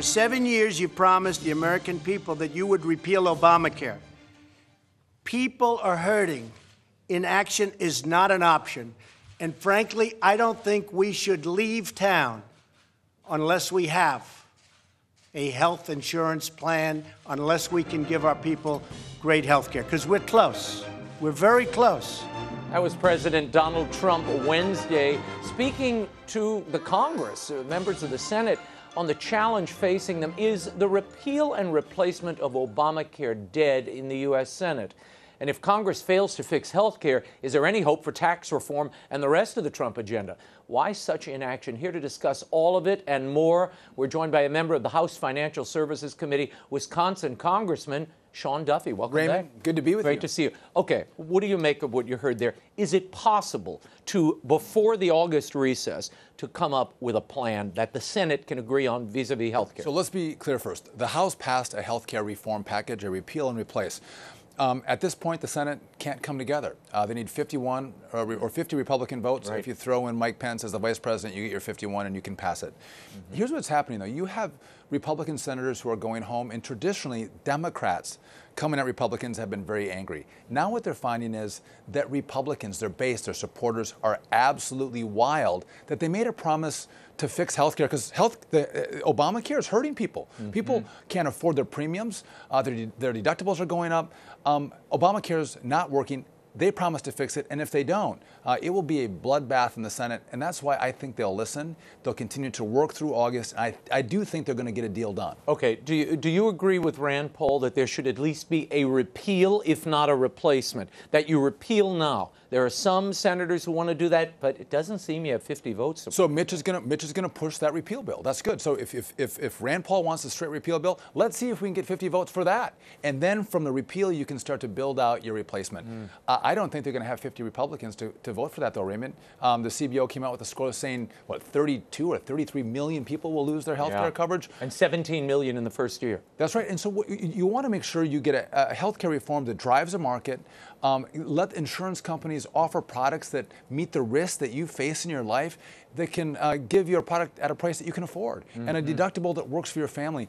7 years, you promised the American people that you would repeal Obamacare. People are hurting. Inaction is not an option. And frankly, I don't think we should leave town unless we have a health insurance plan, unless we can give our people great health care, because we're close. We're very close. That was President Donald Trump Wednesday speaking to the Congress, members of the Senate, on the challenge facing them. Is the repeal and replacement of Obamacare dead in the U.S. Senate? And if Congress fails to fix health care, is there any hope for tax reform and the rest of the Trump agenda? Why such inaction? Here to discuss all of it and more, we're joined by a member of the House Financial Services Committee, Wisconsin Congressman Sean Duffy. Welcome Raymond, back. good to be with you. Great to see you. Okay, what do you make of what you heard there? Is it possible to, before the August recess, to come up with a plan that the Senate can agree on vis-a-vis health care? So let's be clear first. The House passed a health care reform package, a repeal and replace. At this point, the Senate can't come together. They need 51 or 50 Republican votes. Right. If you throw in Mike Pence as the vice president, you get your 51 and you can pass it. Mm-hmm. Here's what's happening, though. You have Republican senators who are going home, and traditionally, Democrats coming at Republicans have been very angry. Now what they're finding is that Republicans, their base, their supporters, are absolutely wild that they made a promise to fix health care, because Obamacare is hurting people. Mm-hmm. People can't afford their premiums. Their deductibles are going up. Obamacare is not working. They promised to fix it, and if they don't, it will be a bloodbath in the Senate, and that's why I think they'll listen. They'll continue to work through August. I do think they're going to get a deal done. Okay. Do you agree with Rand Paul that there should at least be a repeal, if not a replacement? That you repeal now. There are some senators who want to do that, but it doesn't seem you have 50 votes. So Mitch is going to push that repeal bill. That's good. So if Rand Paul wants a straight repeal bill, let's see if we can get 50 votes for that. And then from the repeal, you can start to build out your replacement. I don't think they're going to have 50 Republicans to vote for that, though, Raymond. The CBO came out with a score saying, 32 or 33 million people will lose their health care coverage. And 17 million in the first year. That's right. And so you want to make sure you get a health care reform that drives a market. Let insurance companies offer products that meet the risks that you face in your life, that can give you a product at a price that you can afford, and a deductible that works for your family.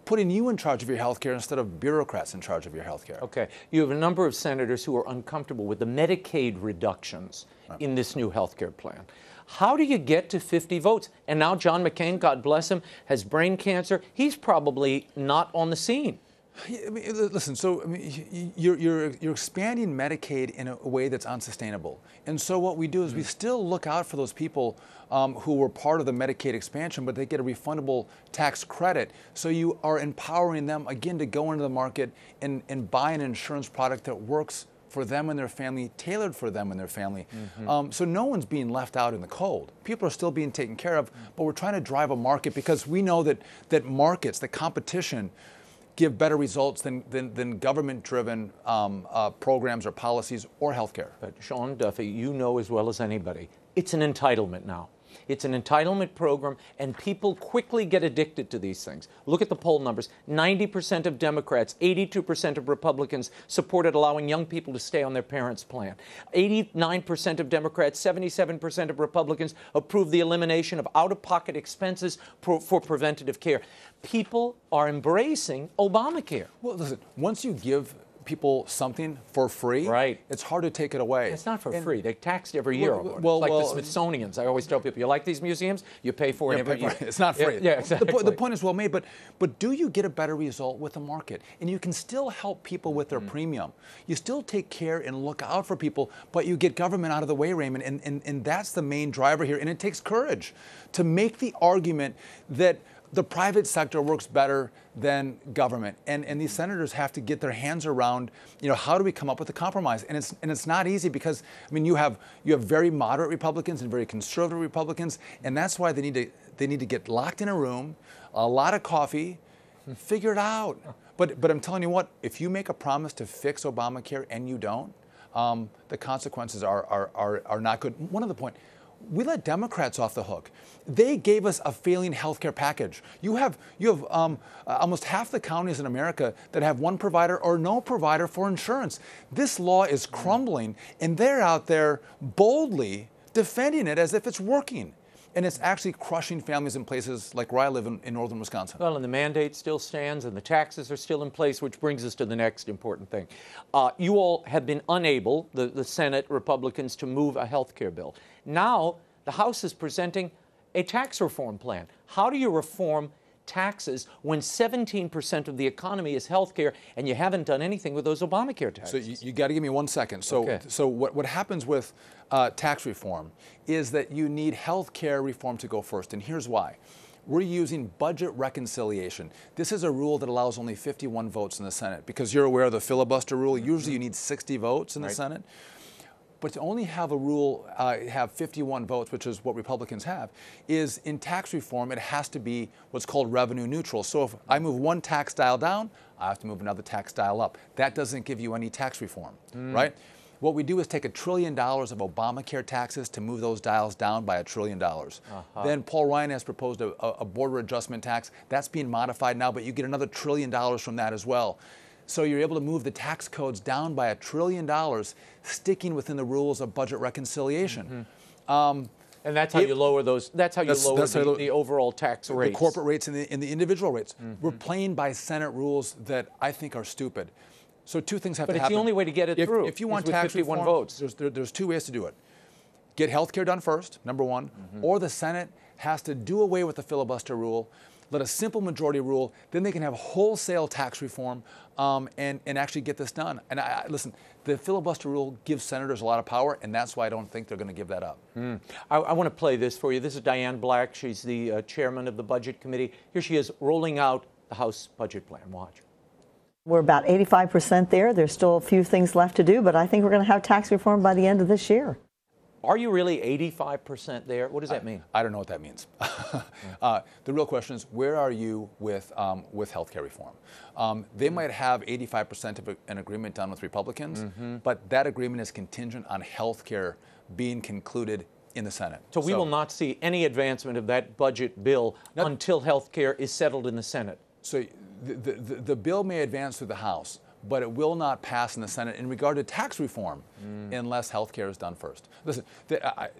Putting you in charge of your health care instead of bureaucrats in charge of your health care. Okay. You have a number of senators who are uncomfortable with the Medicaid reductions in this new health care plan. How do you get to 50 votes? And now John McCain, God bless him, has brain cancer. He's probably not on the scene. I mean, listen, so I mean, you're expanding Medicaid in a way that's unsustainable. And so what we do is we still look out for those people who were part of the Medicaid expansion, but they get a refundable tax credit. So you are empowering them, again, to go into the market and buy an insurance product that works for them and their family, tailored for them and their family. So no one's being left out in the cold. People are still being taken care of, but we're trying to drive a market because we know that markets, the competition, give better results than government-driven programs or policies or healthcare. But Sean Duffy, you know as well as anybody, it's an entitlement now. It's an entitlement program, and people quickly get addicted to these things. Look at the poll numbers. 90% of Democrats, 82% of Republicans supported allowing young people to stay on their parents' plan. 89% of Democrats, 77% of Republicans approved the elimination of out-of-pocket expenses for preventative care. People are embracing Obamacare. Well, listen, once you give people something for free, it's hard to take it away. It's not for free. They're taxed every year. Like the Smithsonian's. I always tell people, you like these museums? You pay for it every year. It's not free. Yeah, exactly. The point is well made, but do you get a better result with the market? And you can still help people with their premium. You still take care and look out for people, but you get government out of the way, Raymond, and that's the main driver here. And it takes courage to make the argument that the private sector works better than government, and these senators have to get their hands around, how do we come up with a compromise? And it's not easy because, I mean, you have very moderate Republicans and very conservative Republicans, and that's why they need to get locked in a room, a lot of coffee, figure it out. But I'm telling you what, if you make a promise to fix Obamacare and you don't, the consequences are not good. One other point. We let Democrats off the hook. They gave us a failing health care package. You have almost half the counties in America that have one provider or no provider for insurance. This law is crumbling, and they're out there boldly defending it as if it's working. And it's actually crushing families in places like where I live in northern Wisconsin. Well, and the mandate still stands, and the taxes are still in place, which brings us to the next important thing. You all have been unable, the Senate Republicans, to move a health care bill. Now, the House is presenting a tax reform plan. How do you reform taxes when 17% of the economy is health care and you haven't done anything with those Obamacare taxes? So you got to give me 1 second. So, Okay. so what happens with tax reform is that you need health care reform to go first, and here's why. We're using budget reconciliation. This is a rule that allows only 51 votes in the Senate, because you're aware of the filibuster rule. Usually you need 60 votes in the Senate. But to only have a rule, have 51 votes, which is what Republicans have, is in tax reform, it has to be what's called revenue neutral. So if I move one tax dial down, I have to move another tax dial up. That doesn't give you any tax reform, right? What we do is take $1 trillion of Obamacare taxes to move those dials down by $1 trillion. Then Paul Ryan has proposed a border adjustment tax. That's being modified now, but you get another $1 trillion from that as well. So you're able to move the tax codes down by $1 trillion, sticking within the rules of budget reconciliation. And that's how you lower those. That's how you lower the overall tax rates. The corporate rates and the individual rates. We're playing by Senate rules that I think are stupid. So two things have to happen. But it's the only way to get it through. If you want with tax 51 reform, votes. there's two ways to do it. Get health care done first, number one, or the Senate has to do away with the filibuster rule, let a simple majority rule, then they can have wholesale tax reform and actually get this done. And listen, the filibuster rule gives senators a lot of power, and that's why I don't think they're going to give that up. I want to play this for you. This is Diane Black. She's the chairman of the Budget Committee. Here she is rolling out the House budget plan. Watch. We're about 85% there. There's still a few things left to do, but I think we're going to have tax reform by the end of this year. Are you really 85% there? What does that mean? I don't know what that means. The real question is, where are you with health care reform? They might have 85% of an agreement done with Republicans, but that agreement is contingent on health care being concluded in the Senate. So we will not see any advancement of that budget bill until health care is settled in the Senate. So the bill may advance through the House, but it will not pass in the Senate in regard to tax reform unless health care is done first. Listen,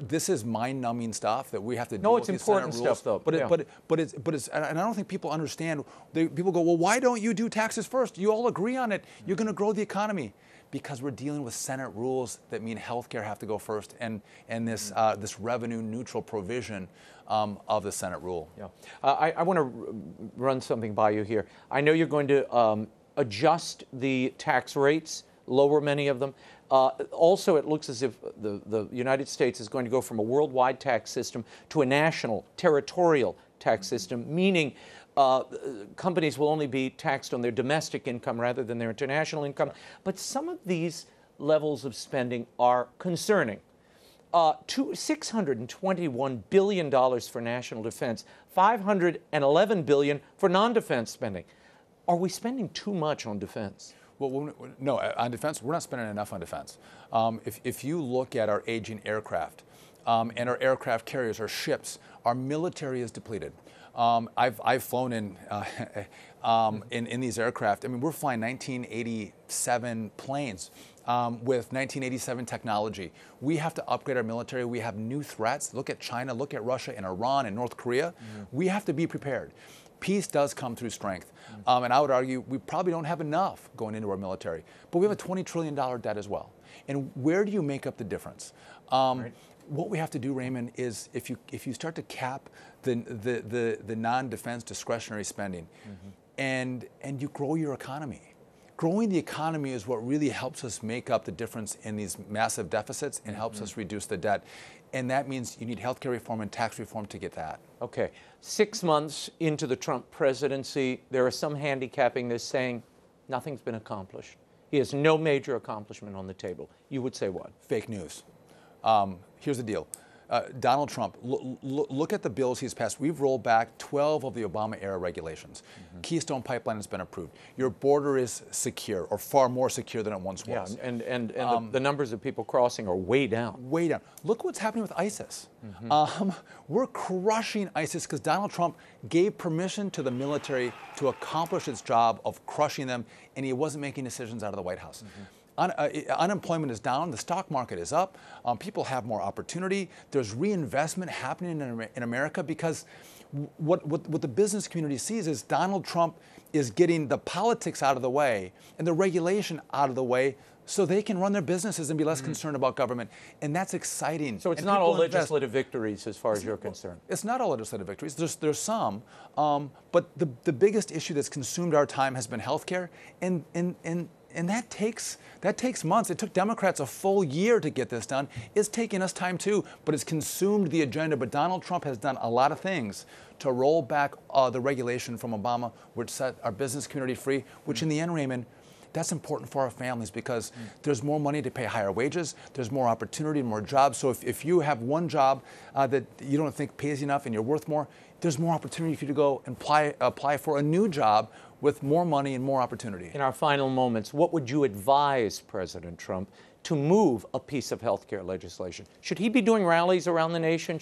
this is mind-numbing stuff that we have to deal with. No, it's important stuff, though. But it's, and I don't think people understand. People go, well, why don't you do taxes first? You all agree on it. You're going to grow the economy. Because we're dealing with Senate rules that mean health care have to go first, and this revenue neutral provision of the Senate rule. Yeah. I want to run something by you here. I know you're going to adjust the tax rates, lower many of them. Also, it looks as if the United States is going to go from a worldwide tax system to a national, territorial tax system, meaning companies will only be taxed on their domestic income rather than their international income. But some of these levels of spending are concerning. $621 billion for national defense, $511 billion for non-defense spending. Are we spending too much on defense? Well, no, on defense, we're not spending enough on defense. If you look at our aging aircraft and our aircraft carriers, our ships, our military is depleted. I've flown in these aircraft. I mean, we're flying 1987 planes with 1987 technology. We have to upgrade our military. We have new threats. Look at China, look at Russia and Iran and North Korea. We have to be prepared. Peace does come through strength. And I would argue we probably don't have enough going into our military. But we have a $20 trillion debt as well. And where do you make up the difference? What we have to do, Raymond, is if you start to cap the non-defense discretionary spending and you grow your economy. Growing the economy is what really helps us make up the difference in these massive deficits and helps us reduce the debt. And that means you need healthcare reform and tax reform to get that. Okay. 6 months into the Trump presidency, there are some handicapping this, saying nothing's been accomplished. He has no major accomplishment on the table. You would say what? Fake news. Here's the deal. Donald Trump, look at the bills he's passed. We've rolled back 12 of the Obama-era regulations. Keystone Pipeline has been approved. Your border is secure, or far more secure than it once was. Yeah, and the numbers of people crossing are way down. Way down. Look what's happening with ISIS. We're crushing ISIS because Donald Trump gave permission to the military to accomplish its job of crushing them, and he wasn't making decisions out of the White House. Unemployment is down. The stock market is up. People have more opportunity. There's reinvestment happening in America because what the business community sees is Donald Trump is getting the politics out of the way and the regulation out of the way so they can run their businesses and be less concerned about government. And that's exciting. So it's not all legislative victories as far as you're concerned? It's not all legislative victories. There's some. But the biggest issue that's consumed our time has been health care. And that takes months. It took Democrats a full year to get this done. It's taking us time too, but it's consumed the agenda. But Donald Trump has done a lot of things to roll back the regulation from Obama, which set our business community free, which in the end, Raymond, that's important for our families because there's more money to pay higher wages, there's more opportunity and more jobs. So if you have one job that you don't think pays enough and you're worth more, there's more opportunity for you to go and apply for a new job with more money and more opportunity. In our final moments, what would you advise President Trump to move a piece of health care legislation? Should he be doing rallies around the nation?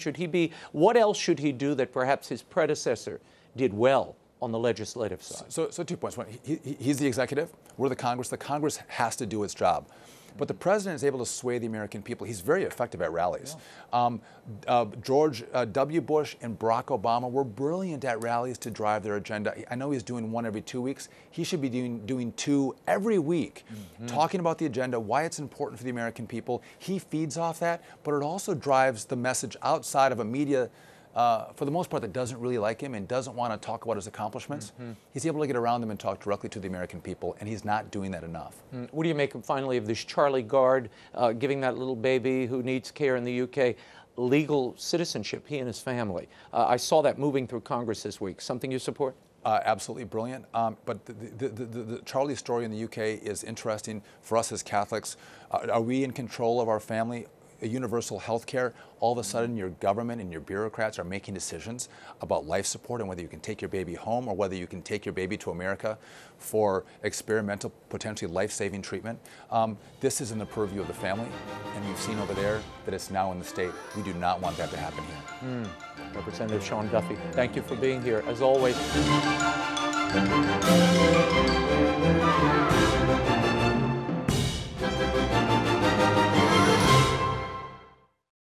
What else should he do that perhaps his predecessor did well on the legislative side? So 2 points. One, he's the executive. We're the Congress. The Congress has to do its job. But the president is able to sway the American people. He's very effective at rallies. George W. Bush and Barack Obama were brilliant at rallies to drive their agenda. I know he's doing one every 2 weeks. He should be doing two every week, talking about the agenda, why it's important for the American people. He feeds off that, but it also drives the message outside of a media for the most part, that doesn't really like him and doesn't want to talk about his accomplishments. He's able to get around them and talk directly to the American people, and he's not doing that enough. What do you make, finally, of this Charlie Gard giving that little baby who needs care in the UK legal citizenship, he and his family? I saw that moving through Congress this week. Something you support? Absolutely brilliant. But the Charlie story in the UK is interesting for us as Catholics. Are we in control of our family? Universal health care, all of a sudden your government and your bureaucrats are making decisions about life support and whether you can take your baby home or whether you can take your baby to America for experimental, potentially life-saving treatment. This is in the purview of the family, and we've seen over there that it's now in the state. We do not want that to happen here. Representative Sean Duffy, thank you for being here, as always.